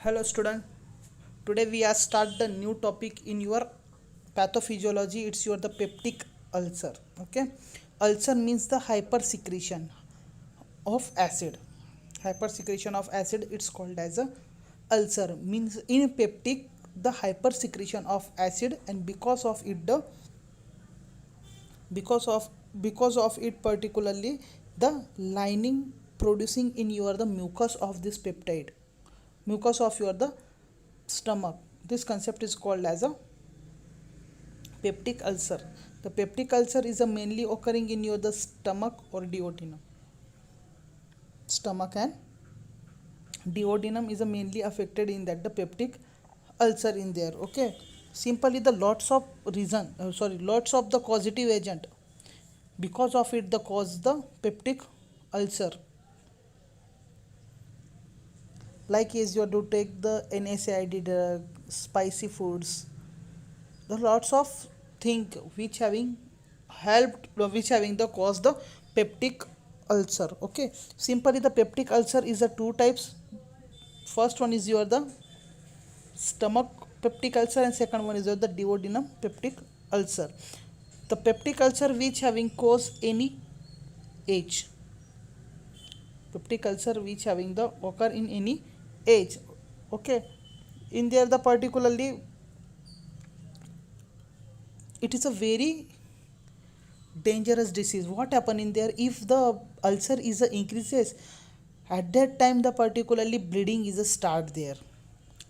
Hello student. Today we are start the new topic in your pathophysiology. It's your the peptic ulcer. Okay. Ulcer means the hypersecretion of acid. Hypersecretion of acid. It's called as a ulcer. Means in peptic the hypersecretion of acid, and because of because of it particularly the lining producing in your the mucus of this peptide, mucus of your the stomach. This concept is called as a peptic ulcer. The peptic ulcer is a mainly occurring in your the stomach or duodenum. Stomach and duodenum is a mainly affected in that the peptic ulcer in there. Okay, simply the lots of the causative agent, because of it the cause the peptic ulcer. Like is you have to take the NSAID drug, spicy foods, the lots of thing which having helped, which having the cause the peptic ulcer. Okay, simply the peptic ulcer is a two types. First one is your the stomach peptic ulcer, and second one is your the duodenum peptic ulcer. The peptic ulcer which having cause any age, peptic ulcer which having the occur in any age. Okay, in there the particularly it is a very dangerous disease. What happen in there, if the ulcer is a increases, at that time the particularly bleeding is a start there,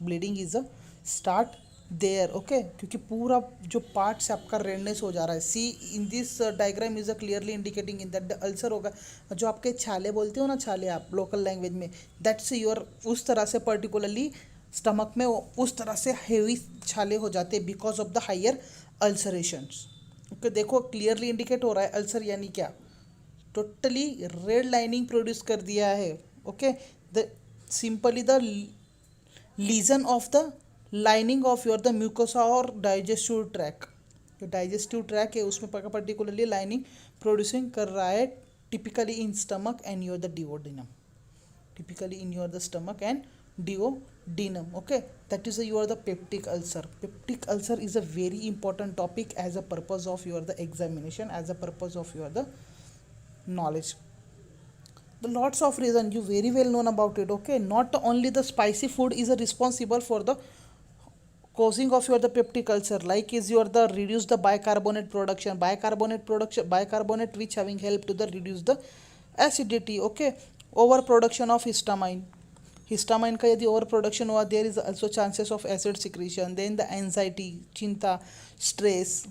bleeding is a start there. Okay, क्योंकि पूरा जो parts आपका redness हो जा रहा है, see in this diagram is a clearly indicating in that the ulcer होगा। जो आपके छाले बोलते हो ना, छाले आप लोकल लैंग्वेज में, दैट्स योर उस तरह से पर्टिकुलरली स्टमक में उस तरह से हेवी छाले हो जाते हैं because of the higher ulcerations. Okay, देखो क्लियरली इंडिकेट हो रहा है अल्सर यानी क्या, टोटली रेड लाइनिंग प्रोड्यूस कर दिया है। Okay, the simply the lesion of the lining of your the mucosa और डाइजेस्टिव ट्रैक, जो डाइजेस्टिव ट्रैक है उसमें पर्टिकुलरली लाइनिंग प्रोड्यूसिंग कर रहा है, typically in stomach and your the duodenum, typically in your the stomach and duodenum. Okay, that is your the peptic ulcer. Peptic ulcer is a very important topic as a purpose of your the examination, as a purpose of your the knowledge. The lots of reason you very well known about it. Okay, not only the spicy food is a responsible for the causing of your the peptic ulcer, like is your the reduce the bicarbonate which having help to the reduce the acidity. Okay, overproduction of histamine, histamine का यदि over production हुआ, there is also chances of acid secretion. Then the anxiety, चिंता, stress,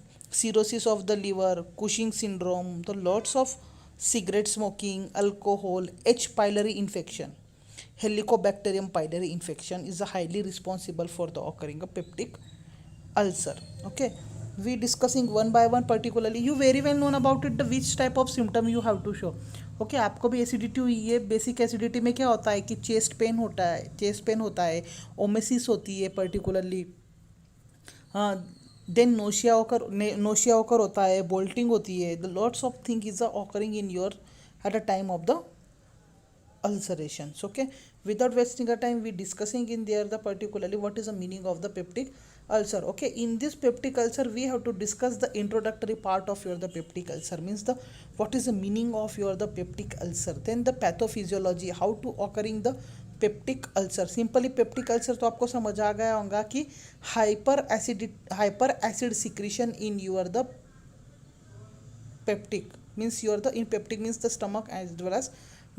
cirrhosis of the liver, Cushing syndrome, the lots of cigarette smoking, alcohol, H. pylori infection, Helicobacterium pylori infection is highly responsible for the occurring of peptic ulcer. Okay, we discussing one by one, particularly you very well known about it, the which type of symptom you have to show. Okay, आपको भी acidity हुई है। Basic acidity में क्या होता है कि chest pain होता है, चेस्ट पेन होता है, ओमेसिस होती है पर्टिकुलरली, हाँ, देन नोशिया ओकर होता है, बोल्टिंग होती है, the lots of thing is occurring in your at a time of the ulcerations. Okay, without wasting our time, we discussing in there the particularly what is the meaning of the peptic ulcer. Okay, in this peptic ulcer we have to discuss the introductory part of your the peptic ulcer, means the what is the meaning of your the peptic ulcer, then the pathophysiology, how to occurring the peptic ulcer. Simply peptic ulcer तो आपको समझ आ गया होगा कि hyper acid secretion in your the peptic, means your the in peptic means the stomach as well as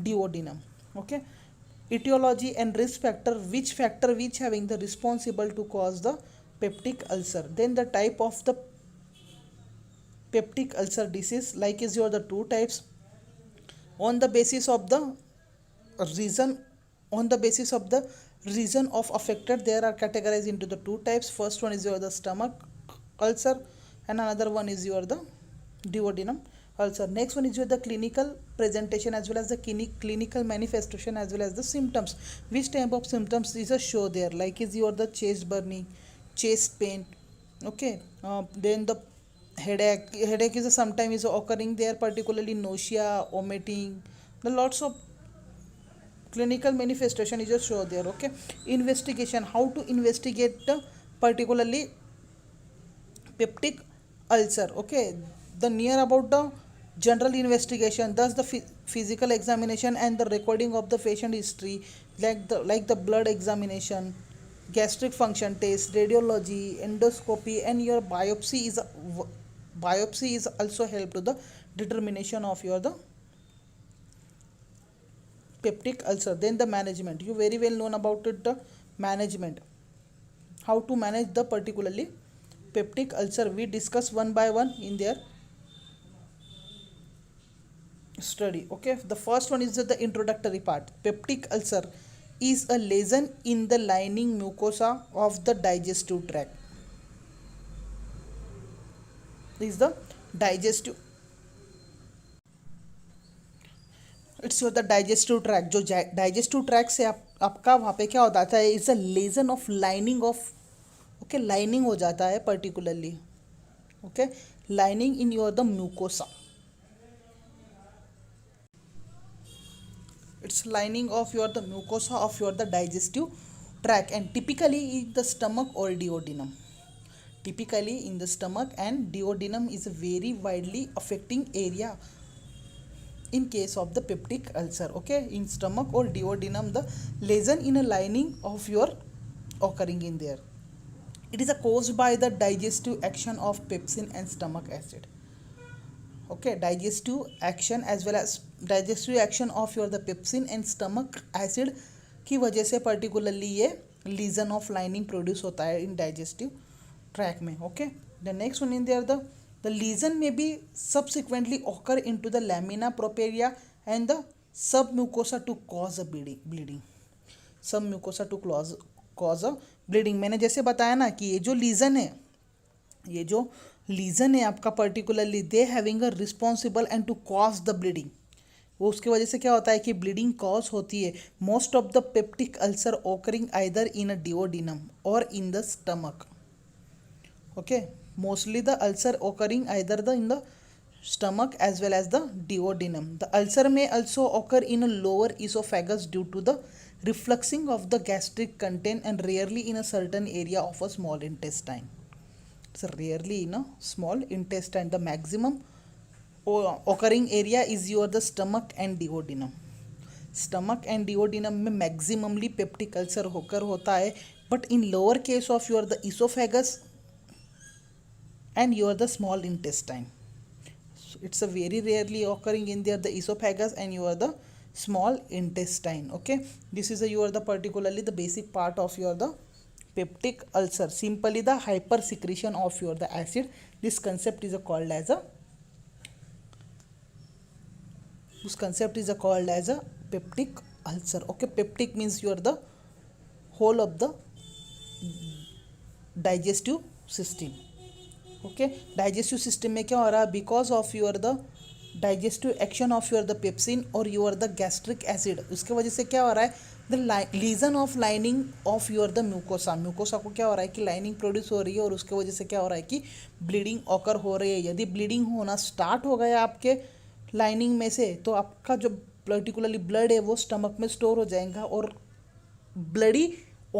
duodenum. Okay, etiology and risk factor which having the responsible to cause the peptic ulcer. Then the type of the peptic ulcer disease, like is your the two types on the basis of the reason, on the basis of the reason of affected, there are categorized into the two types. First one is your the stomach ulcer, and another one is your the duodenum ulcer. Next one is your the clinical presentation as well as the clinical manifestation as well as the symptoms. Which type of symptoms is a show there, like is your the chest burning, chest pain. Okay, then the headache is sometimes is occurring there, particularly nausea, vomiting, the lots of clinical manifestation is just show there. Okay, investigation, how to investigate particularly peptic ulcer. Okay, the near about the general investigation, thus the physical examination and the recording of the patient history, like the blood examination, gastric function test, radiology, endoscopy, and your biopsy is also help to the determination of your the peptic ulcer. Then the management, you very well known about it, the management, how to manage the particularly peptic ulcer, we discuss one by one in their study. Okay, the first one is the introductory part. Peptic ulcer is a lesion in the lining mucosa of the digestive tract. This is the digestive, it's the digestive tract, जो digestive tract से आपका वहाँ पे क्या हो जाता है, it's a lesion of lining of, okay, lining हो जाता है particularly, okay, lining in your the mucosa, it's lining of your the mucosa of your the digestive tract and typically in the stomach और duodenum. Typically in the stomach and duodenum is a very widely affecting area in case of the peptic ulcer. Okay, in stomach or duodenum the lesion in a lining of your occurring in there, it is caused by the digestive action of pepsin and stomach acid. Okay, digestive action as well as digestive action of your the pepsin and stomach acid की वजह से particularly ये lesion of lining produce होता है in digestive tract में. Okay, the next one in there, the lesion may be subsequently occur into the lamina propria and the submucosa to cause a bleeding. Submucosa to cause a bleeding. मैंने जैसे बताया ना कि ये जो lesion है आपका particularly they having a responsible and to cause the bleeding, वो उसके वजह से क्या होता है कि ब्लीडिंग कॉज होती है. Most of the peptic ulcer occurring either in a duodenum और in the stomach. Okay, mostly the ulcer occurring either in the stomach as well as the duodenum. The ulcer may also occur in a lower esophagus due to the refluxing of the gastric content and rarely in a certain area of a small intestine. So rarely in a small intestine. The maximum occurring area is your the stomach and duodenum. Stomach and duodenum में maximally peptic ulcer होकर होता है, but in lower case of your the esophagus and you are the small intestine. So it's a very rarely occurring in there the esophagus and you are the small intestine. Okay, this is you are the particularly the basic part of your the peptic ulcer. Simply the hyper secretion of your the acid. This concept is called as a peptic ulcer. Okay, peptic means you are the whole of the digestive system. Okay, digestive system में क्या हो रहा है, because of your the digestive action of your the pepsin और your the gastric acid, उसके वजह से क्या हो रहा है, the lesion of lining of your the mucosa को क्या हो रहा है कि लाइनिंग प्रोड्यूस हो रही है और उसके वजह से क्या हो रहा है कि ब्लीडिंग ऑकर हो रही है. यदि ब्लीडिंग होना स्टार्ट हो गया आपके लाइनिंग में से तो आपका जो पर्टिकुलरली ब्लड है वो स्टमक में स्टोर हो जाएगा और ब्लडी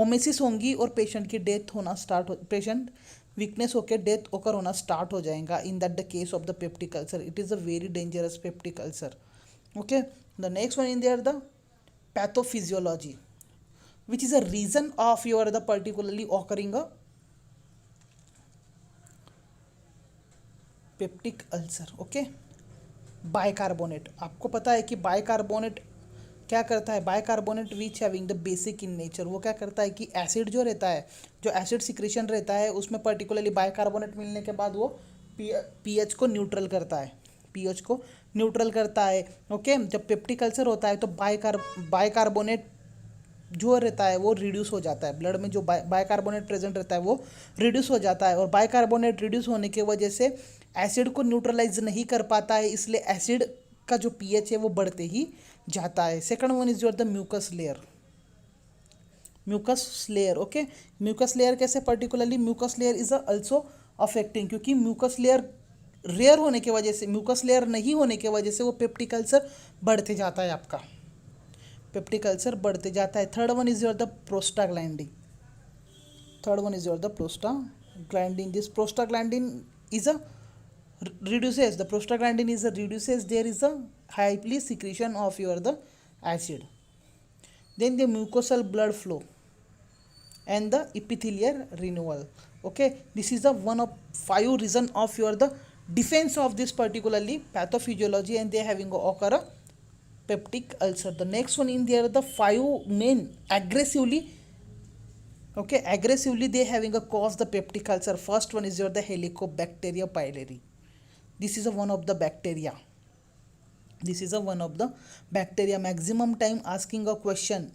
ओमेसिस होंगी और पेशेंट की डेथ होना पेशेंट वीकनेस होकर डेथ ओकर होना स्टार्ट हो जाएगा. In that the case of the peptic ulcer, it is a very dangerous peptic ulcer. Okay, the next one in there the pathophysiology which is a reason of your the particularly occurring a peptic ulcer. Okay, bicarbonate, आपको पता है कि bicarbonate क्या करता है, bicarbonate which having the basic in nature, वो क्या करता है कि एसिड जो रहता है, जो एसिड सिक्रेशन रहता है उसमें पर्टिकुलरली बाइकार्बोनेट मिलने के बाद वो पीएच को न्यूट्रल करता है. ओके, जब पेप्टिक अल्सर होता है तो बाइकार्बोनेट जो रहता है वो रिड्यूस हो जाता है, ब्लड में जो बाइकार्बोनेट प्रेजेंट रहता है वो रिड्यूस हो जाता है और बाइकार्बोनेट रिड्यूस होने की वजह से एसिड को न्यूट्रलाइज नहीं कर पाता है, इसलिए एसिड का जो पीएच है वो बढ़ते ही जाता है. Second one is your the mucus layer. Okay, mucus layer कैसे, particularly mucus layer is also affecting, क्योंकि म्यूकस लेयर रेयर होने की वजह से, म्यूकस लेयर नहीं होने की वजह से वो पेप्टिक अल्सर बढ़ते जाता है आपका. पेप्टिक अल्सर बढ़ते जाता है. Third one is your the prostaglandin. Third one is your the prostaglandin. This prostaglandin is a reduces, the prostaglandin is a reduces, there is a highly secretion of your the acid. Then the mucosal blood flow and the epithelial renewal. Okay, this is the one of 5 reason of your the defense of this particularly pathophysiology, and they having occur a peptic ulcer. The next one in there the 5 main aggressively, okay, aggressively they having a cause the peptic ulcer. First one is your the Helicobacteria pylori. This is a one of the bacteria. This is a one of the bacteria. Maximum time asking a question,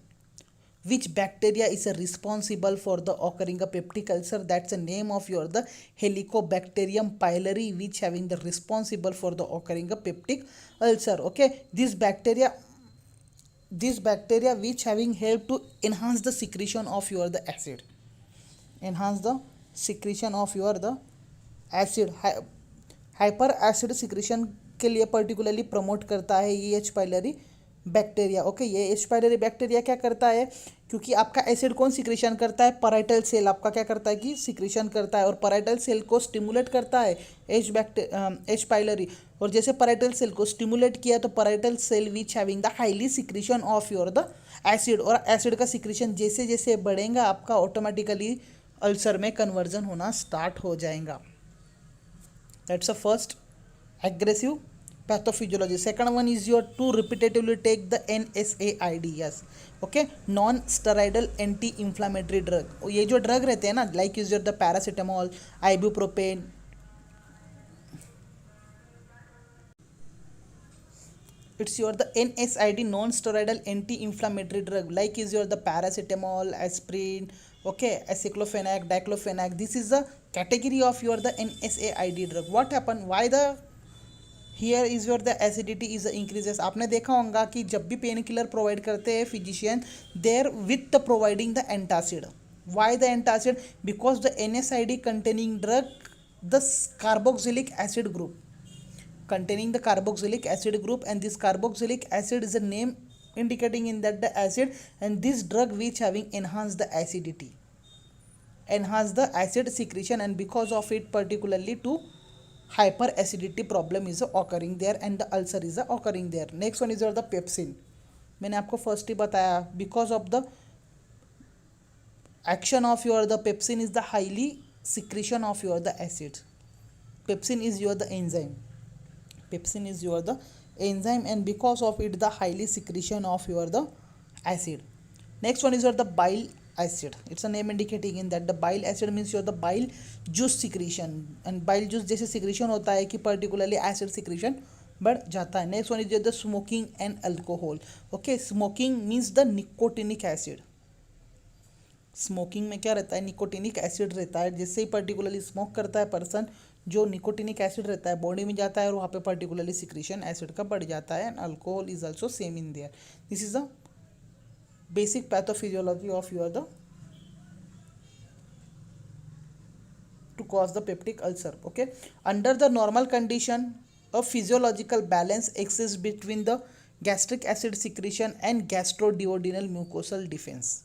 which bacteria is responsible for the occurring a peptic ulcer? That's the name of your the Helicobacterium pylori, which having the responsible for the occurring a peptic ulcer. Okay, this bacteria which having help to enhance the secretion of your the acid, enhance the secretion of your the acid. Hyper acid secretion के लिए particularly promote करता है ये H pylori bacteria. Okay, ये H pylori bacteria क्या करता है, क्योंकि आपका एसिड कौन सिक्रेशन करता है, पैराइटल सेल आपका क्या करता है कि सिक्रेशन करता है, और पैराइटल सेल को स्टिमुलेट करता है एच पाइलरी. और जैसे पैराइटल सेल को स्टिमुलेट किया तो parietal cell which having the highly secretion of your the acid, और एसिड का सिक्रेशन जैसे जैसे बढ़ेगा आपका ऑटोमेटिकली अल्सर में कन्वर्जन होना स्टार्ट हो जाएगा. That's the first aggressive pathophysiology. Second one is your to repetitively take the NSAIDs. Okay, non-steroidal anti-inflammatory drug. ये जो ड्रग रहते हैं ना, like is your the paracetamol, ibuprofen, it's your the NSAID, non-steroidal anti-inflammatory drug, like is your the paracetamol, aspirin, okay, aceclofenac, diclofenac. This is the category of your the NSAID drug. What happen, why the here is your the acidity is increases. आपने देखा होगा कि जब भी pain killer provide करते हैं physician, there with the providing the antacid. Why the antacid, because the NSAID containing drug the carboxylic acid group, containing the carboxylic acid group, and this carboxylic acid is a name indicating in that the acid, and this drug which having enhanced the acidity, enhance the acid secretion, and because of it particularly to hyperacidity problem is occurring there, and the ulcer is occurring there. Next one is the pepsin. मैंने आपको first ही बताया, because of the action of your the pepsin is the highly secretion of your the acid. Pepsin is your the enzyme. Pepsin is your the enzyme, and because of it the highly secretion of your the acid. Next one is your the bile acid. It's a name indicating in that the bile acid means your the bile juice secretion, and bile juice जैसे secretion होता है कि particularly acid secretion बढ़ जाता है. Next one is the smoking and alcohol. Okay, smoking means the nicotinic acid. Smoking में क्या रहता है, निकोटिनिक एसिड रहता है. जैसे ही पर्टिकुलरली स्मोक करता है पर्सन, जो निकोटिनिक एसिड रहता है बॉडी में जाता है और वहाँ पे पर्टिकुलरली सिक्रेशन एसिड का बढ़ जाता है. And alcohol is also same in their. This is the basic pathophysiology of your the to cause the peptic ulcer. Okay, under the normal condition a physiological balance exists between the gastric acid secretion and gastroduodenal mucosal defense.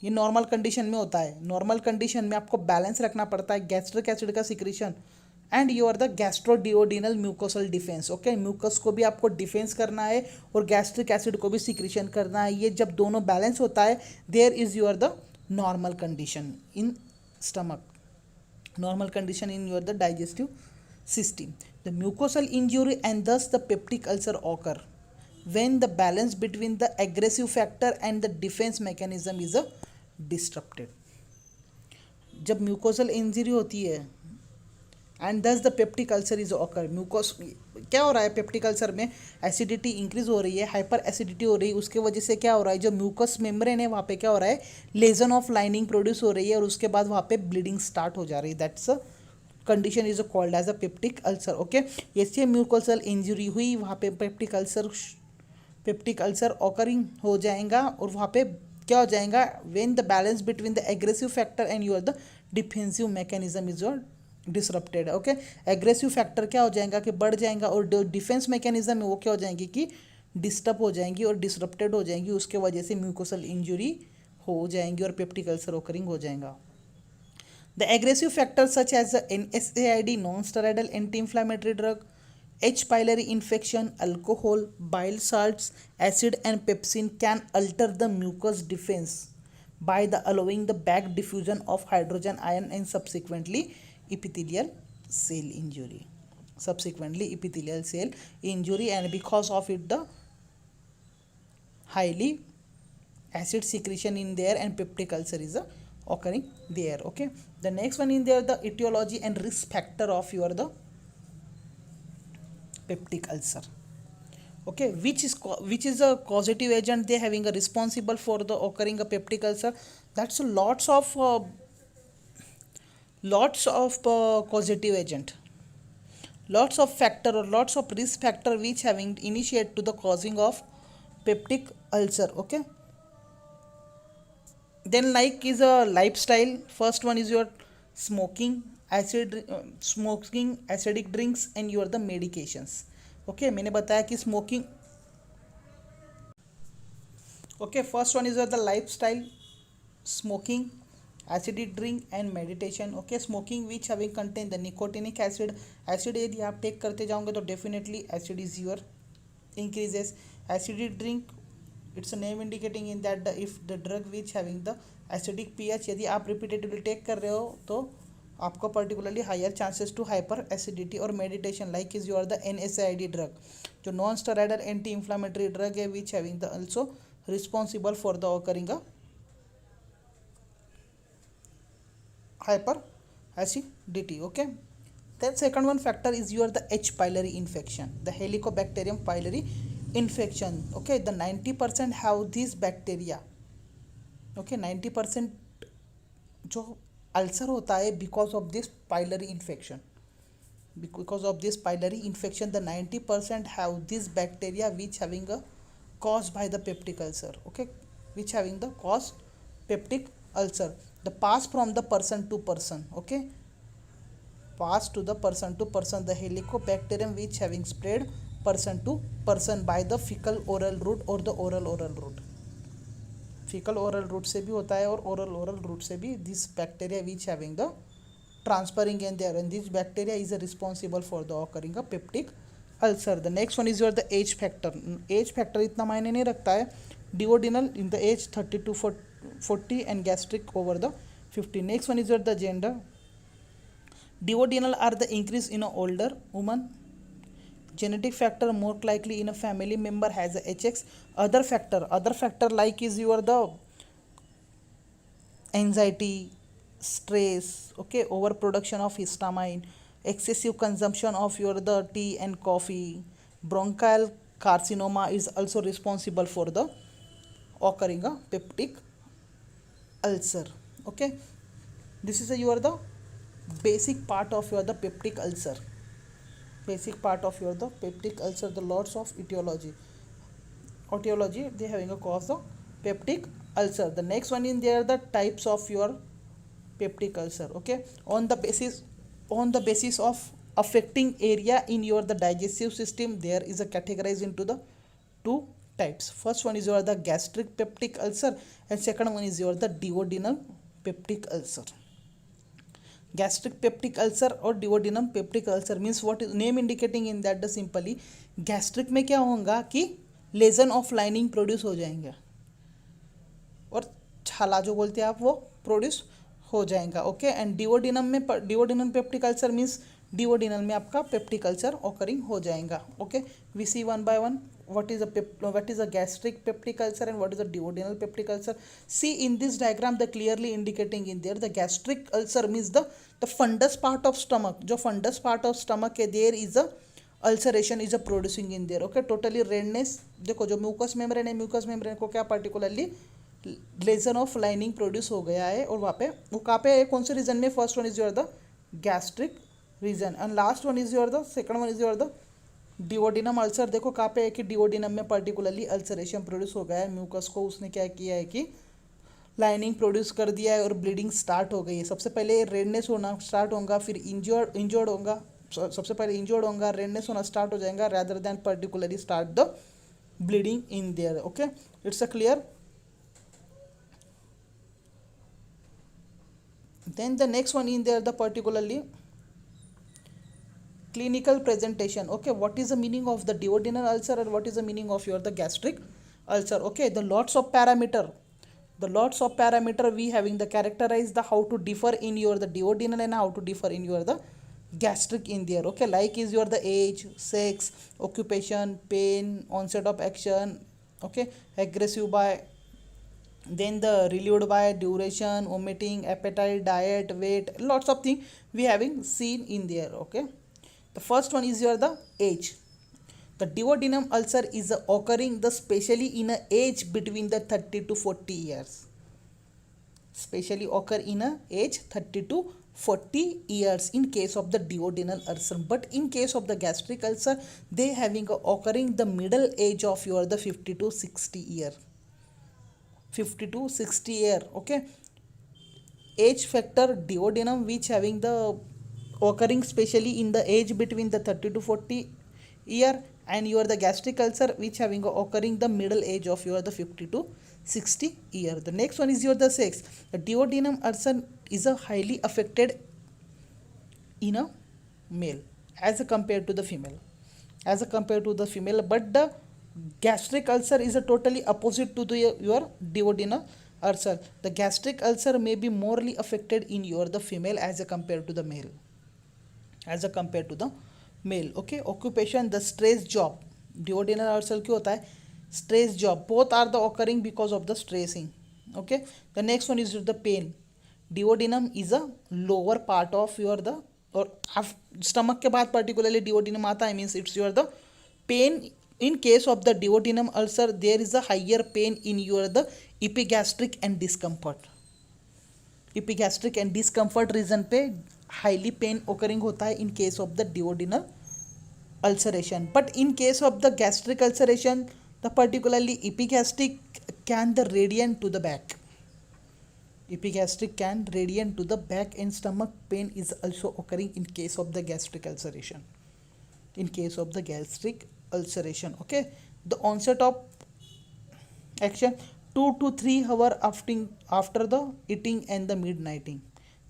ये normal condition में होता है. Normal condition में आपको balance रखना पड़ता है gastric acid का secretion and your the gastroduodenal mucosal defence. Okay, mucus को भी आपको डिफेंस करना है और गैस्ट्रिक एसिड को भी सिक्रेशन करना है. ये जब दोनों बैलेंस होता है, there is your the normal condition in stomach, normal condition in your the digestive system. The mucosal injury and thus the peptic ulcer occur when the balance between the aggressive factor and the defense mechanism is disrupted. जब mucosal injury होती है and दस the peptic ulcer is occur, mucus क्या हो रहा है peptic ulcer में, acidity increase हो रही है, हाइपर एसिडिटी हो रही है. उसके वजह से क्या हो रहा है, जो म्यूकस मेम्ब्रेन है वहाँ पे क्या हो रहा है, लेजन ऑफ लाइनिंग प्रोड्यूस हो रही है और उसके बाद वहाँ पे ब्लीडिंग स्टार्ट हो जा रही है. That's a condition is called as a peptic ulcer. Okay, ऐसे म्यूकोसल इंजरी हुई वहाँ पे पेप्टिक अल्सर ऑकरिंग हो जाएगा और वहाँ पे क्या हो जाएगा, when the balance between the aggressive factor and your the defensive mechanism is your disrupted. Okay, aggressive factor क्या हो जाएगा कि बढ़ जाएगा और जो डिफेंस मैकेनिज्म है वो क्या हो जाएंगे कि डिस्टर्ब हो जाएंगी और डिसरप्टेड हो जाएंगी, उसके वजह से म्यूकोसल इंजुरी हो जाएंगी और पेप्टिक अल्सर ओकरिंग हो जाएगा. The aggressive factors such as the NSAID, non-steroidal anti-inflammatory drug, H. pylori infection, alcohol, bile salts, acid and pepsin can alter the mucous defense by the allowing the back diffusion of hydrogen ion and subsequently epithelial cell injury. Subsequently epithelial cell injury, and because of it the highly acid secretion in there and peptic ulcer is occurring there. Okay, the next one in there, the etiology and risk factor of your the peptic ulcer. Okay, which is a causative agent they having a responsible for the occurring a peptic ulcer. That's lots of causative agent, lots of factor or lots of risk factor which having initiate to the causing of peptic ulcer. Okay, then like is a lifestyle. First one is your smoking, smoking, acidic drinks and your the medications. Okay, मैंने बताया कि smoking. Okay, first one is the lifestyle, smoking, acidic drink and meditation. Okay, smoking which having contain the nicotinic acid. Acid यदि आप take करते जाओगे तो definitely acid is your increases. Acidic drink, it's a name indicating in that if the drug which having the acidic pH यदि आप repeatedly take कर रहे हो तो आपको particularly higher chances to hyper acidity. और meditation like is your the NSAID drug जो non steroidal anti inflammatory drug है which having the also responsible for the occurring a hyper acidity. Okay, then second one factor is your the H. pylori infection, the Helicobacterium pylori infection. Okay, the 90% have these bacteria. Okay, 90% जो ulcer होता है because of this pylori infection, because of this pylori infection the 90% have this bacteria which having a caused by the peptic ulcer. Okay, which having the cause peptic ulcer, the pass from the person to person. Okay, pass to the person the helicobacterium which having spread person to person by the fecal oral route or the oral route. fecal oral route से भी होता है और oral route से भी this bacteria which having the transferring in there, and this bacteria is responsible for the occurring a peptic ulcer. The next one is your the age factor. Age factor इतना मायने नहीं रखता है. Duodenal in the age 30 to 40 and gastric over the 50. Next one is your the gender. Duodenal are the increase in a older woman. Genetic factor more likely in a family member has a HX. Other factor like is your the anxiety, stress, okay, overproduction of histamine, excessive consumption of your the tea and coffee. Bronchial carcinoma is also responsible for the occurring a peptic ulcer. Okay, this is your the basic part of your the peptic ulcer. Basic part of your the peptic ulcer, the lots of etiology they having a cause of peptic ulcer. The next one in there the types of your peptic ulcer. Okay, on the basis of affecting area in your the digestive system, there is a categorized into the two types. First one is your the gastric peptic ulcer and second one is your the duodenal peptic ulcer. Gastric peptic ulcer और duodenum peptic ulcer means what is name indicating in that the simply gastric में क्या होगा कि lesion of lining produce हो जाएंगे और छाला जो बोलते हैं आप वो प्रोड्यूस हो जाएगा. Okay, and duodenum peptic ulcer means duodenal में आपका पेप्टिक अल्सर ऑकरिंग हो जाएगा. Okay, we see one by one what is a gastric peptic ulcer and what is a duodenal peptic ulcer. See in this diagram the clearly indicating in there the gastric ulcer means the fundus part of stomach. जो fundus part of stomach है there is a ulceration is a producing in there. Okay, totally redness. देखो जो mucous membrane है, mucous membrane को क्या particularly lesion of lining produce हो गया है और वहाँ पे वो कहाँ पे है, कौन से रीजन में. First one is your the gastric region and last one is your the second one is your the duodenum ulcer. देखो कहाँ पे है कि डिओडिनम में पर्टिकुलरली अल्सरेशन प्रोड्यूस हो गया है, म्यूकस को उसने क्या किया है कि लाइनिंग प्रोड्यूस कर दिया है और ब्लीडिंग स्टार्ट हो गई है. सबसे पहले रेडनेस होना स्टार्ट होगा, फिर इंजर्ड होगा, सबसे पहले इंजर्ड होगा, रेडनेस होना स्टार्ट हो जाएगा rather than particularly start the bleeding in there. Okay, it's a clear. Then the next one in there, the particularly clinical presentation. Okay, what is the meaning of the duodenal ulcer and what is the meaning of your the gastric ulcer? Okay, the lots of parameter we having the characterize the how to differ in your the duodenal and how to differ in your the gastric in there. Okay, like is your the age, sex, occupation, pain, onset of action. Okay, aggressive by, then the relieved by, duration, omitting, appetite, diet, weight, lots of things we having seen in there. Okay, the first one is your the age. The duodenum ulcer is occurring the specially in a age between the 30 to 40 years. Specially occur in a age 30 to 40 years in case of the duodenal ulcer. But in case of the gastric ulcer, they having occurring the middle age of your the 50 to 60 year. 50 to 60 year. Okay, age factor duodenum which having the occurring specially in the age between the 30 to 40 year, and you are the gastric ulcer which having occurring the middle age of your the 50 to 60 year. The next one is your the sex. The duodenum ulcer is a highly affected in a male as compared to the female, but the gastric ulcer is a totally opposite to the your duodenal ulcer. The gastric ulcer may be morely affected in your the female as compared to the male, Okay, occupation, the stress job. Duodenal ulcer क्यों होता है? Stress job, both are the occurring because of the stressing. Okay, the next one is the pain. Duodenum is a lower part of your the, और stomach के बाद particularly duodenum आता है, means it's your the pain. In case of the duodenum ulcer, there is a higher pain in your the epigastric and discomfort. Region पे highly pain occurring होता है in case of the duodenal ulceration. But in case of the gastric ulceration, the particularly epigastric can the radiant to the back. And stomach pain is also occurring in case of the gastric ulceration. Okay, the onset of action 2 to 3 hours after the eating and the midnighting.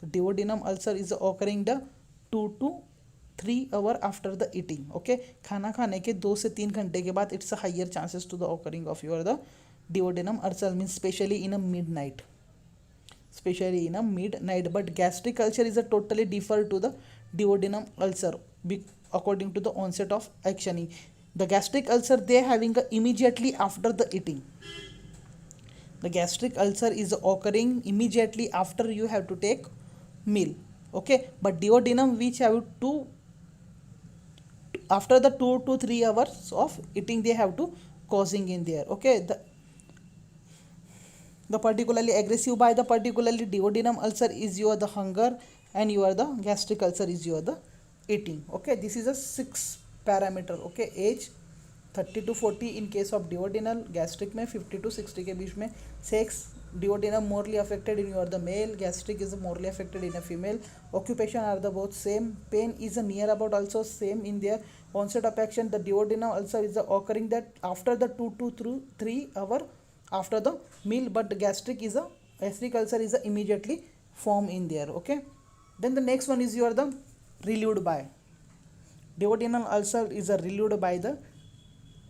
The duodenum ulcer is occurring the 2 to 3 hours after the eating. Okay, खाना खाने के 2 से 3 घंटे के बाद it's a higher chances to the occurring of your the duodenum ulcer, means especially in a midnight. But gastric ulcer is a totally different to the duodenum ulcer according to the onset of actioning. The gastric ulcer they having immediately after the eating. The gastric ulcer is occurring immediately after you have to take meal. Okay, but duodenum which have to after the 2 to 3 hours of eating they have to causing in there. Okay, the particularly aggressive by the particularly duodenum ulcer is your the hunger, and your the gastric ulcer is your the eating. Okay, this is a 6 parameter. Okay, age 30 to 40 in case of duodenal, gastric में 50 to 60 के बीच में, sex duodenum morely affected in your the male, gastric is morely affected in a female, occupation are the both same, pain is a near about also same in their onset of action. The duodenal ulcer is occurring that after the 2 to 3 hour after the meal, but the gastric ulcer is immediately form in there. Okay, then the next one is your the relieved by. Duodenal ulcer is relieved by the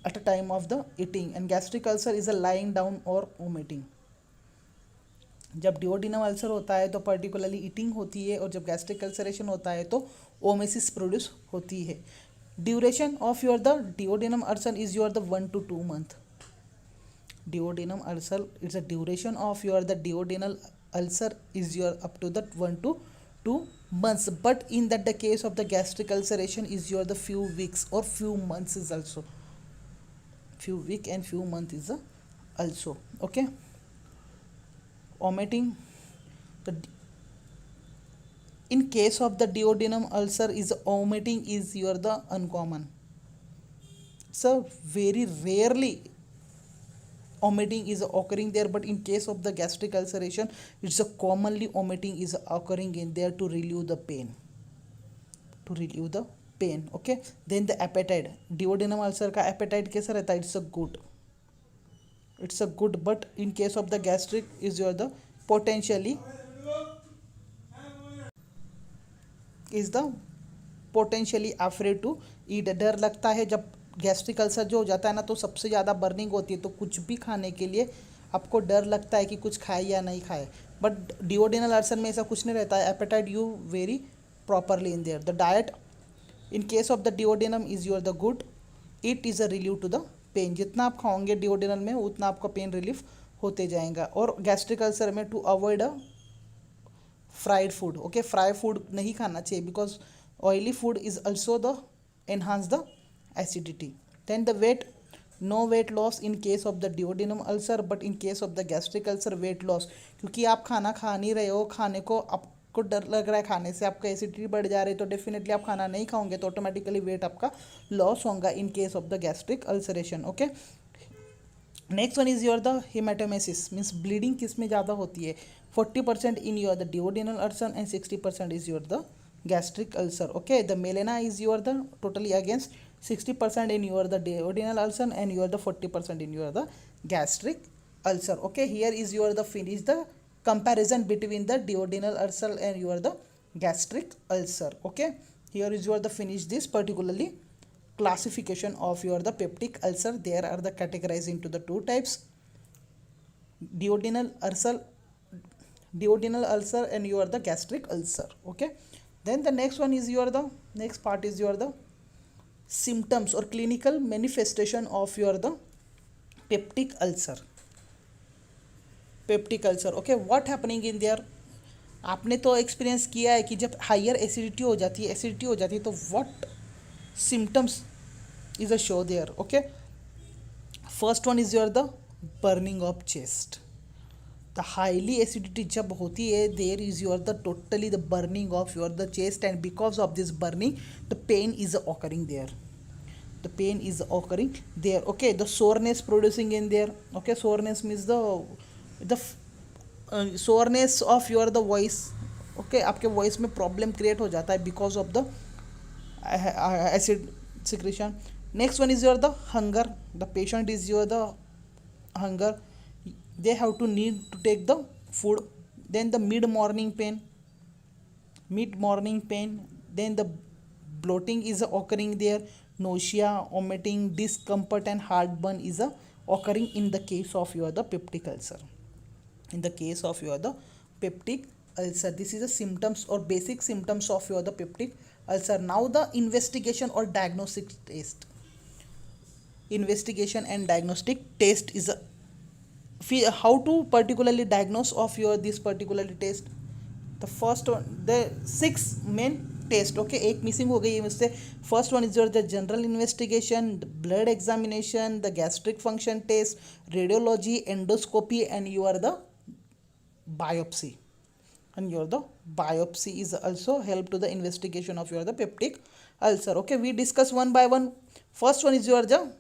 at a time of the eating, and gastric ulcer is a lying down or vomiting. जब duodenal ulcer होता है तो particularly eating होती है, और जब gastric ulceration होता है तो omesis produce होती है. Duration of your the duodenum ulcer is your the 1 to 2 month. Duodenum ulcer is a duration of your the duodenal ulcer is your up to the 1 to 2 months. But in that the case of the gastric ulceration is your the few weeks or few months is also. Few week and few months is also. Okay, omitting the in case of the duodenum ulcer is omitting is your the uncommon. So very rarely omitting is occurring there, but in case of the gastric ulceration it's a commonly omitting is occurring in there to relieve the pain. Okay, then the appetite. duodenum ulcer का appetite कैसा रहता है? It's a good. it's a good, but in case of the gastric is your the potentially is the potentially afraid to eat, डर लगता है जब gastric ulcer जो हो जाता है ना तो सबसे ज़्यादा बर्निंग होती है, तो कुछ भी खाने के लिए आपको डर लगता है कि कुछ खाए या नहीं खाए, बट डिओडिनल अल्सर में ऐसा कुछ नहीं रहता है, appetite you very properly in there, the diet in case of the duodenum is your the good, it is a relieve to the pain, जितना आप खाओगे डिओडिनल में उतना आपका पेन रिलीफ होते जाएगा। और गैस्ट्रिक अल्सर में to avoid a fried food, okay, fry food नहीं खाना चाहिए because oily food is also the enhance the acidity. Then the weight, no weight loss in case of the duodenum ulcer, but in case of the gastric ulcer weight loss, क्योंकि आप खाना खा नहीं रहे हो, खाने को आपको डर लग रहा है, खाने से आपका एसिडिटी बढ़ जा रही है, तो डेफिनेटली आप खाना नहीं खाओगे तो ऑटोमेटिकली वेट आपका लॉस होगा in case of the gastric ulceration, okay. Next one is your the haematemesis, means bleeding किस में ज़्यादा होती है, 40% in your the duodenal ulcer and 60% is your the gastric ulcer, okay, the melena is your the totally against 60% in your the duodenal ulcer and you are the 40% in your the gastric ulcer, okay, here is your the finish the comparison between the duodenal ulcer and your the gastric ulcer, okay, here is your the finish this particularly classification of your the peptic ulcer, there are the categorized into the two types, duodenal ulcer and your the gastric ulcer, okay. Then the next one is your the next part is your the symptoms or clinical manifestation of your the peptic ulcer, okay, what happening in there, आपने तो experience किया है कि जब higher acidity हो जाती है तो what symptoms is a show there, okay. First one is your the burning of chest, the highly acidity जब होती है there is your the totally the burning of your the chest and because of this burning the pain is occurring there, okay, the soreness producing in there, okay, soreness means the soreness of your the voice, okay, आपके voice में problem create हो जाता है because of the acid secretion. Next one is your the hunger, the patient is your the hunger, they have to need to take the food, then the mid morning pain, then the bloating is occurring there, nausea, vomiting, discomfort and heartburn is occurring in the case of your the peptic ulcer, this is the symptoms or basic symptoms of your the peptic ulcer. Now the investigation or diagnostic test, is how to particularly diagnose of your this particular test, the first one the 6 main test, okay, एक missing हो गई है मुझसे। First one is your the general investigation, blood examination, the gastric function test, radiology, endoscopy and your the biopsy, is also help to the investigation of your the peptic ulcer, okay. We discuss one by one. First one is your the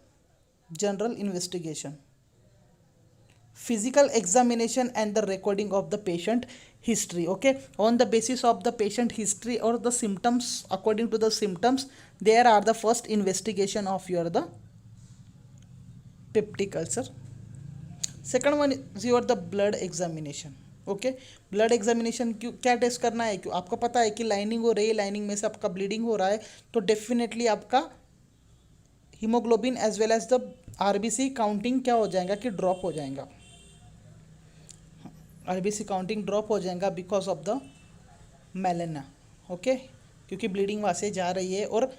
general investigation, physical examination and the recording of the patient history, okay, on the basis of the patient history or the symptoms, according to the symptoms there are the first investigation of your the peptic ulcer. Second one is your the blood examination, okay, blood examination क्यों क्या test करना है, क्यों आपको पता है कि lining हो रही है, लाइनिंग में से आपका ब्लीडिंग हो रहा है, तो डेफिनेटली आपका haemoglobin as well as the RBC counting क्या हो जाएगा कि ड्रॉप हो जाएगा, आरबीसी काउंटिंग ड्रॉप हो जाएगा because of the melena, okay, क्योंकि ब्लीडिंग वहाँ से जा रही है, और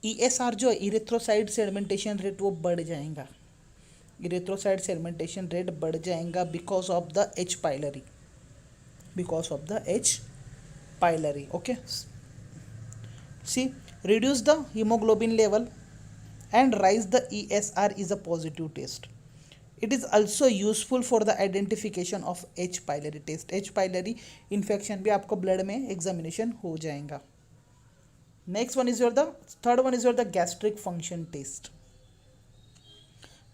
ईएसआर जो है इरेथ्रोसाइट सेडिमेंटेशन रेट वो बढ़ जाएगा, इरेथ्रोसाइट सेडिमेंटेशन रेट बढ़ जाएगा because of the H pylori, okay. See, reduce the hemoglobin level and rise the ESR is a positive test. It is also useful for the identification of H pylori test. H pylori infection भी आपको blood में examination हो जाएगा. Next one is your the third one is your the gastric function test.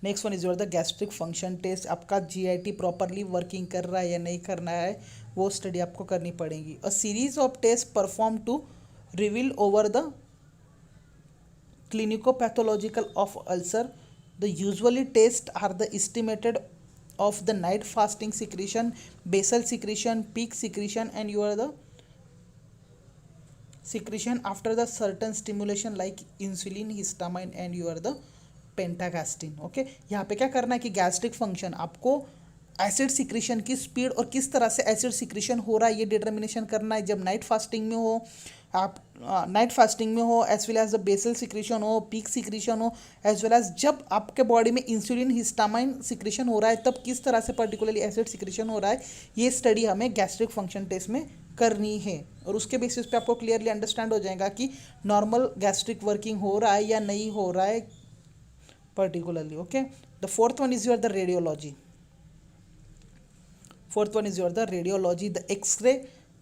Next one is your the gastric function test, आपका GIT properly working कर रहा है या नहीं करना है वो स्टडी आपको करनी पड़ेगी. A series of test perform to reveal over the clinicopathological of ulcer. The usually test are the estimated of the night fasting secretion, basal secretion, peak secretion, and you are the secretion after the certain stimulation like insulin, histamine, and you are the pentagastrin. Okay, यहाँ पे क्या करना है कि gastric function आपको acid secretion की speed और किस तरह से एसिड सिक्रीशन हो रहा है ये डिटर्मिनेशन करना है. जब नाइट फास्टिंग में हो आप, नाइट फास्टिंग में हो, as well as the basal secretion हो, पीक सिक्रीशन हो, एज वेल एज जब आपके बॉडी में इंसुलिन, हिस्टामाइन सिक्रीशन हो रहा है तब किस तरह से पर्टिकुलरली एसिड सिक्रीशन हो रहा है, ये स्टडी हमें गैस्ट्रिक फंक्शन टेस्ट में करनी है. और उसके बेसिस पे आपको क्लियरली अंडरस्टैंड हो जाएगा कि नॉर्मल गैस्ट्रिक वर्किंग हो रहा है या नहीं हो रहा है particularly. Okay, the fourth one is your the radiology. Fourth one is your the radiology. The X-ray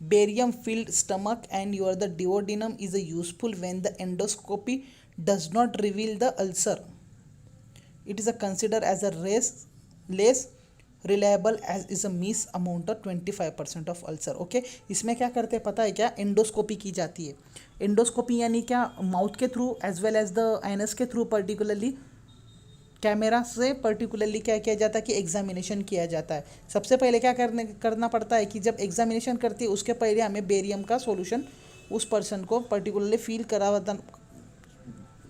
barium filled stomach and your the duodenum is a useful when the endoscopy does not reveal the ulcer. It is a considered as a less reliable as is a miss amount of 25% of ulcer. Okay, इसमें क्या करते हैं पता है क्या, endoscopy की जाती है. एंडोस्कोपी यानी क्या, माउथ के through as well as the anus के थ्रू पर्टिकुलरली कैमरा से पर्टिकुलरली क्या किया जाता है कि एग्जामिनेशन किया जाता है. सबसे पहले क्या करना पड़ता है कि जब एग्जामिनेशन करती है उसके पहले हमें बेरियम का सॉल्यूशन उस पर्सन को पर्टिकुलरली फील करा होता,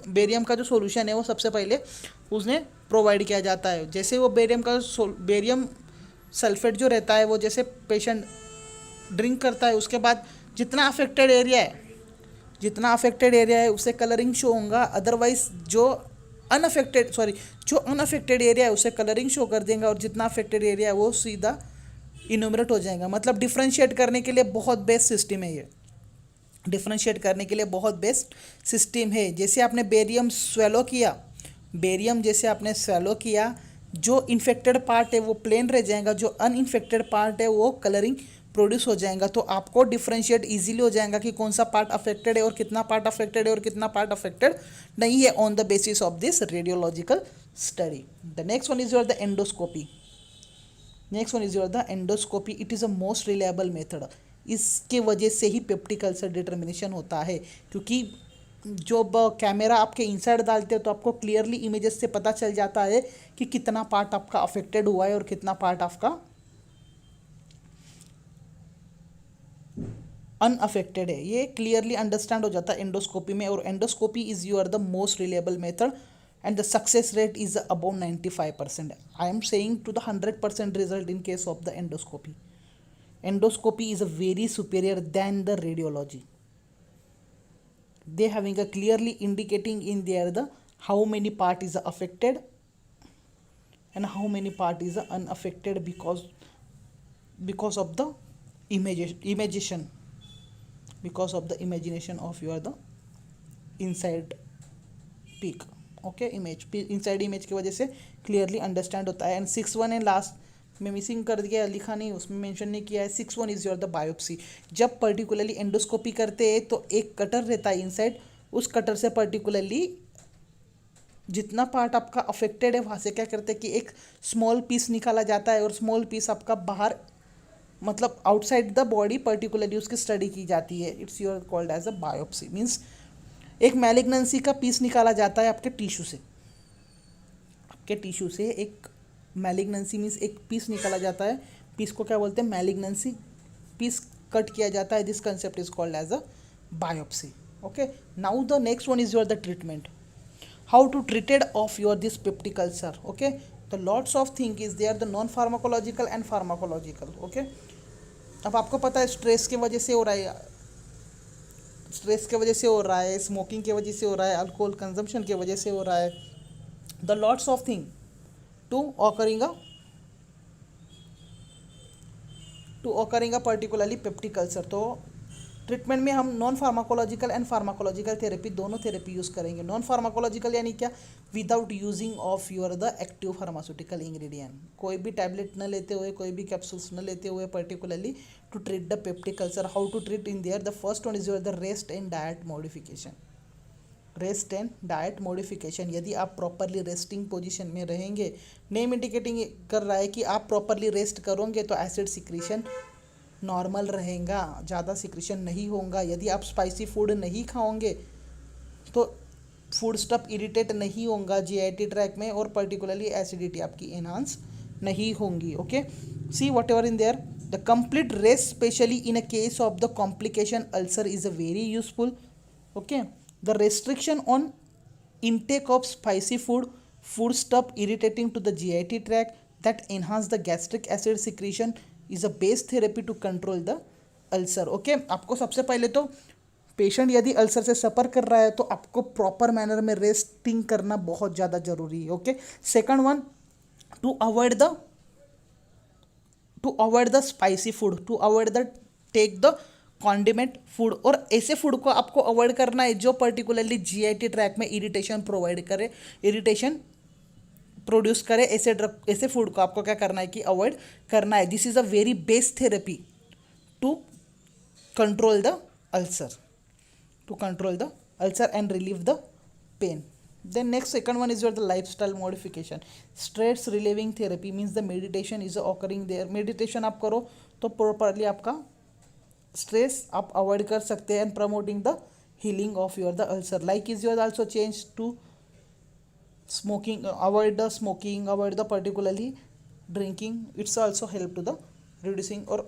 बेरियम का जो सॉल्यूशन है वो सबसे पहले उसने प्रोवाइड किया जाता है. जैसे वो बेरियम सल्फेट जो रहता है वो जैसे पेशेंट ड्रिंक करता है उसके बाद जितना अफेक्टेड एरिया है उससे कलरिंग शो होगा. अदरवाइज जो अनअफेक्टेड एरिया है उसे कलरिंग शो कर देंगे और जितना अफेक्टेड एरिया है वो सीधा इन्यूमरेट हो जाएगा. मतलब डिफ्रेंशिएट करने के लिए बहुत बेस्ट सिस्टम है ये. डिफ्रेंशिएट करने के लिए बहुत बेस्ट सिस्टम है. जैसे आपने बेरियम जैसे आपने स्वेलो किया, जो इन्फेक्टेड पार्ट है वो प्लेन रह जाएगा, जो अनइन्फेक्टेड पार्ट है वो कलरिंग प्रोड्यूस हो जाएगा. तो आपको डिफ्रेंशिएट इजीली हो जाएगा कि कौन सा पार्ट अफेक्टेड है और कितना पार्ट अफेक्टेड है और कितना पार्ट अफेक्टेड नहीं है on the basis of this radiological study. The next one is your the endoscopy. It is a most reliable method. इसके वजह से ही पेप्टिक अल्सर डिटर्मिनेशन होता है, क्योंकि जब कैमरा आपके इनसाइड डालते हो तो आपको क्लियरली इमेजेस से पता चल जाता है कि कितना पार्ट आपका अफेक्टेड हुआ है और कितना पार्ट आपका अनअफेक्टेड है. ये क्लियरली अंडरस्टैंड हो जाता है एंडोस्कोपी में. और endoscopy is your the most reliable method and the success rate is about 95%. I am saying to the 100% result in case of the endoscopy. Endoscopy is a very superior than the radiology. They having a clearly indicating in there the how many part is affected and how many part is unaffected because of the imagination because of the imagination of your the inside peak. Okay, inside image की वजह से clearly understand होता है. And 6 1 and last मैं missing कर दिया, लिखा नहीं, उसमें मेंशन नहीं किया है. 6 1 इज योर द बायोप्सी. जब पर्टिकुलरली एंडोस्कोपी करते हैं तो एक कटर रहता है इनसाइड, उस कटर से पर्टिकुलरली जितना पार्ट आपका अफेक्टेड है वहाँ से क्या करते हैं कि एक स्मॉल पीस निकाला जाता है और स्मॉल पीस आपका बाहर मतलब आउटसाइड द बॉडी पर्टिकुलरली उसकी स्टडी की जाती है. It's your called as a biopsy. Means एक मैलिग्नेंसी का पीस निकाला जाता है आपके टिश्यू से एक मैलिग्नेंसी मीन्स एक पीस निकाला जाता है. पीस को क्या बोलते हैं, मैलिग्नेंसी पीस कट किया जाता है. This concept is called as a biopsy. Okay, now the next one is your the treatment. How to treated of your this peptic ulcer. Okay, the lots of thing is there, the non pharmacological and pharmacological. Okay, अब आपको पता है stress की वजह से हो रहा है, स्मोकिंग की वजह से हो रहा है, अल्कोहल कंजम्पशन की वजह से हो रहा है. The lots of thing to occurring a particularly peptic ulcer. तो ट्रीटमेंट में हम non pharmacological and pharmacological therapy दोनों थेरेपी यूज़ करेंगे. नॉन फार्माकोलॉजिकल यानी क्या, without using of your the active pharmaceutical ingredient. कोई भी टैबलेट न लेते हुए, कोई भी कैप्सूल्स न लेते हुए particularly to treat the peptic ulcer. How to treat in there, the first one is your the rest and diet modification. यदि आप प्रॉपरली रेस्टिंग पोजीशन में रहेंगे, नेम इंडिकेटिंग कर रहा है कि आप प्रॉपरली रेस्ट करोगे तो एसिड सिक्रीशन नॉर्मल रहेगा, ज़्यादा सिक्रीशन नहीं होगा. यदि आप स्पाइसी फूड नहीं खाओगे तो फूड स्टफ इरिटेट नहीं होगा जीआईटी ट्रैक में और पर्टिकुलरली एसिडिटी आपकी एनहांस नहीं होंगी. Okay, see what ever in there. The complete rest specially in a case of the complication ulcer is a very useful. Okay, the restriction on intake of spicy food stuff irritating to the GIT tract that enhance the gastric acid secretion is a best therapy to control the ulcer. Okay, आपको सबसे पहले तो patient यदि ulcer से सफ़र कर रहा है तो आपको प्रॉपर मैनर में रेस्टिंग करना बहुत ज़्यादा जरूरी है. Okay, second one, to avoid the spicy food, to avoid the take the condiment food. और ऐसे फूड को आपको अवॉइड करना है जो पर्टिकुलरली जीआईटी ट्रैक में इरिटेशन प्रोवाइड करे, इरिटेशन प्रोड्यूस करे. ऐसे फूड को आपको क्या करना है कि अवॉइड करना है. This is a very best therapy to control the ulcer, and relieve the pain. Then next, second one is your the lifestyle modification. Stress relieving therapy means the meditation is occurring there. meditation आप करो तो properly आपका stress आप avoid कर सकते हैं and promoting the healing of your the ulcer. Like is your also change to smoking, avoid the smoking, avoid the particularly drinking. It's also help to the reducing or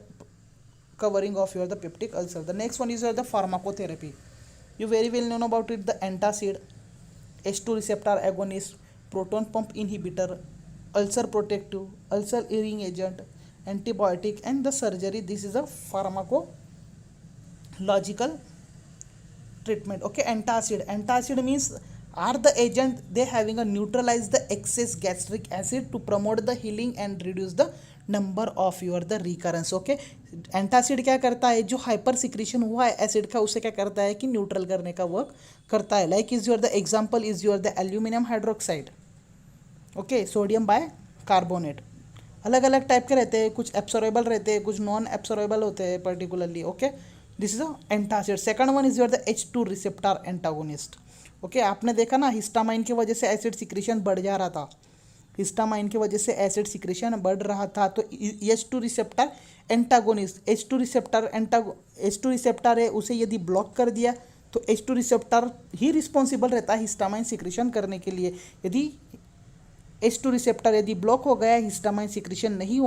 covering of your the peptic ulcer. The next one is your the pharmacotherapy. You very well know about it, the antacid, H2 receptor agonist, proton pump inhibitor, ulcer protective, ulcer healing agent, antibiotic, and the surgery. This is a pharmacological treatment. Okay, antacid means are the agent they having a neutralize the excess gastric acid to promote the healing and reduce the number of your the recurrence. Okay, antacid क्या करता है, जो hyper secretion हुआ है acid का उसे क्या करता है कि न्यूट्रल करने का वर्क करता है. Like is your the example is your the aluminium hydroxide. Okay, sodium bicarbonate. अलग अलग टाइप के रहते हैं, कुछ एब्सॉर्बेबल रहते हैं, कुछ नॉन एब्सॉर्बेबल होते हैं particularly. Okay, this is a antacid. Second one is your the H2 receptor antagonist. Okay, आपने देखा ना हिस्टामाइन की वजह से एसिड सिक्रीशन बढ़ जा रहा था, हिस्टामाइन की वजह से एसिड सिक्रेशन बढ़ रहा था. तो H2 receptor antagonist, H2 receptor है, उसे यदि ब्लॉक कर दिया तो H2 रिसेप्टर ही रिस्पॉन्सिबल रहता है हिस्टामाइन सिक्रेशन करने के लिए. यदि H2 रिसेप्टर यदि ब्लॉक हो गया, हिस्टामाइन सिक्रेशन नहीं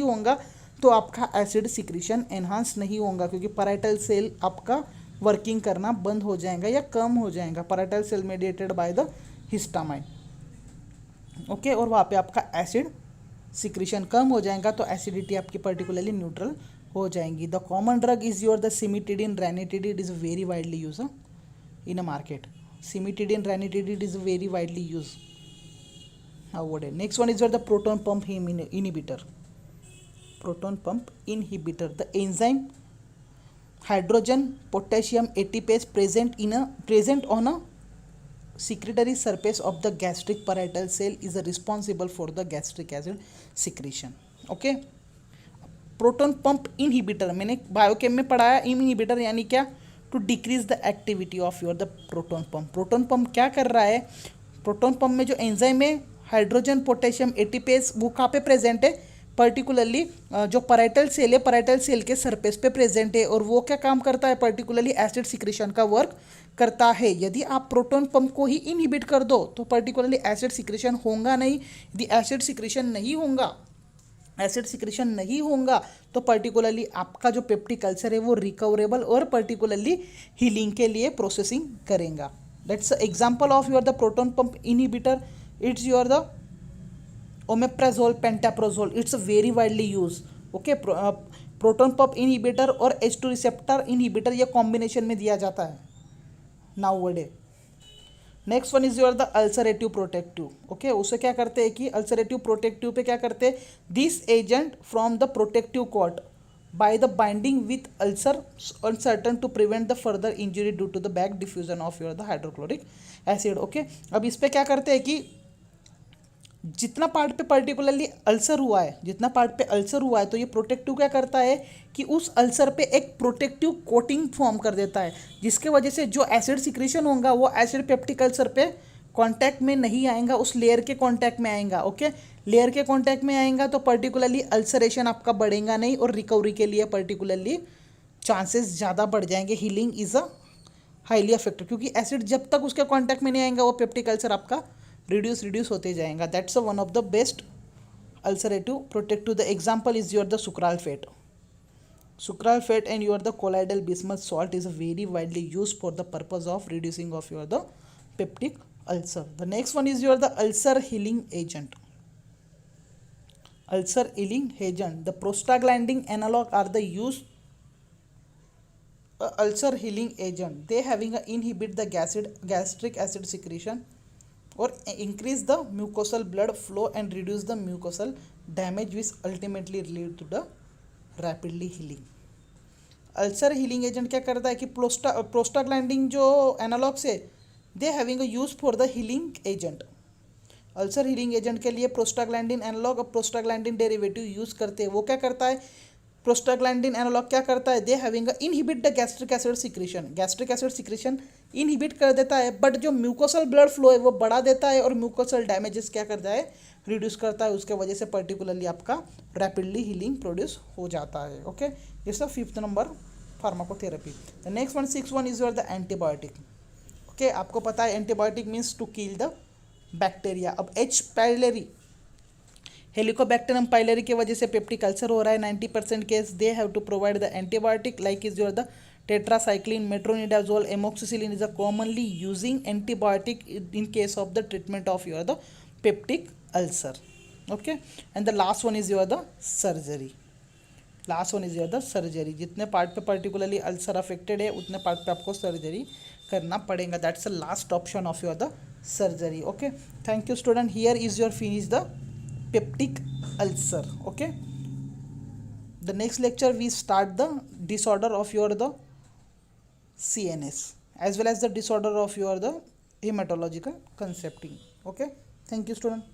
होगा तो आपका एसिड सिक्रेशन एनहांस नहीं होगा, क्योंकि पैराइटल सेल आपका वर्किंग करना बंद हो जाएगा या कम हो जाएगा. Parietal cell mediated by the histamine. Okay, और वहाँ पे आपका एसिड सिक्रीशन कम हो जाएगा तो एसिडिटी आपकी पर्टिकुलरली न्यूट्रल हो जाएंगी. The common drug is your the cimetidine ranitidine is very widely use in a market. Cimetidine ranitidine is very widely use avoided. Next one is your the proton pump inhibitor. The enzyme hydrogen potassium ATPase present on a secretory surface of the gastric parietal cell is responsible for the gastric acid secretion. Okay, proton pump inhibitor मैंने biochem में पढ़ाया. Inhibitor यानी क्या, to decrease the activity of your the proton pump. Proton pump क्या कर रहा है, proton pump में जो एंजाइम है हाइड्रोजन पोटेशियम एटीपेज वो कहाँ पे प्रेजेंट है, पर्टिकुलरली जो पैराइटल सेल है, पैराइटल सेल के सरफेस पे प्रेजेंट है. और वो क्या काम करता है, पर्टिकुलरली एसिड सिक्रेशन का वर्क करता है. यदि आप प्रोटॉन पंप को ही इनहिबिट कर दो तो पर्टिकुलरली एसिड सिक्रेशन होगा नहीं. यदि एसिड सिक्रेशन नहीं होगा तो पर्टिकुलरली आपका जो पेप्टिक अल्सर है वो रिकवरेबल और पर्टिकुलरली हीलिंग के लिए प्रोसेसिंग करेगा. That's example of your the proton pump inhibitor. It's your the omeprazole, pantoprazole. It's very widely used. Okay, proton pump inhibitor और H2 रिसेप्टर इनहिबिटर ये कॉम्बिनेशन में दिया जाता है nowadays. Next one is your the ulcerative protective. Okay, उसे क्या करते हैं कि अल्सरेटिव प्रोटेक्टिव पे क्या करते हैं, this agent from the protective coat by the binding with ulcer uncertain to prevent the further injury due to the back diffusion of your the hydrochloric acid. Okay, अब इस पे क्या करते हैं कि जितना पार्ट पे पर्टिकुलरली अल्सर हुआ है तो ये प्रोटेक्टिव क्या करता है कि उस अल्सर पे एक प्रोटेक्टिव कोटिंग फॉर्म कर देता है, जिसके वजह से जो एसिड सिक्रेशन होगा वो एसिड पेप्टिक अल्सर पे कांटेक्ट में नहीं आएगा, उस लेयर के कांटेक्ट में आएगा. ओके, लेयर के कांटेक्ट में आएगा तो पर्टिकुलरली अल्सरेशन आपका बढ़ेगा नहीं और रिकवरी के लिए पर्टिकुलरली चांसेस ज़्यादा बढ़ जाएंगे. Healing is a highly affected, क्योंकि एसिड जब तक उसके कांटेक्ट में नहीं आएगा वो पेप्टिक अल्सर आपका रिड्यूस होते जाएगा. That's one of the best ulcerative protective. The example is your the sucral fat. Sucral fat and your the colloidal bismuth salt is very widely used for the purpose of reducing of your the peptic ulcer. The next one is your the ulcer healing agent. Ulcer healing agent. The prostaglandin analog are the used ulcer healing agent. They having a inhibit the gastric acid secretion or increase the mucosal blood flow and reduce the mucosal damage, which ultimately lead to the rapidly healing. Ulcer healing agent क्या करता है कि prostaglandin जो analogues है दे having a use for the healing agent. Ulcer healing agent के लिए prostaglandin analogue और prostaglandin derivative use करते हैं. वो क्या करता है, प्रोस्टाग्लैंडिन एनालॉग क्या करता है, दे having a inhibit the gastric acid secretion. Gastric acid secretion inhibit कर देता है, बट जो म्यूकोसल ब्लड फ्लो है वो बढ़ा देता है और म्यूकोसल डैमेजेस क्या करता है, रिड्यूस करता है. उसके वजह से पर्टिकुलरली आपका रैपिडली हीलिंग प्रोड्यूस हो जाता है. Okay, it's the 5th number pharmacotherapy. The next one 6th one is your the antibiotic. Okay, आपको पता है antibiotic means to kill the bacteria. अब एच पाइलेरी हेलिकोबैक्टीरियम पाइलेरी की वजह से पेप्टिक अल्सर हो रहा है 90% case. They have to provide the antibiotic like is your the tetracycline, metronidazole, amoxicillin is a commonly using antibiotic in case of the treatment of your the peptic ulcer. Okay, and the last one is your the surgery. Last one is your the surgery. जितने part पे particularly ulcer affected है उतने part पे आपको surgery करना पड़ेगा. That's the last option of your the surgery. Okay, thank you student. Here is your finish the peptic ulcer. Okay, the next lecture we start the disorder of your the CNS as well as the disorder of your the hematological concepting. Okay, thank you student.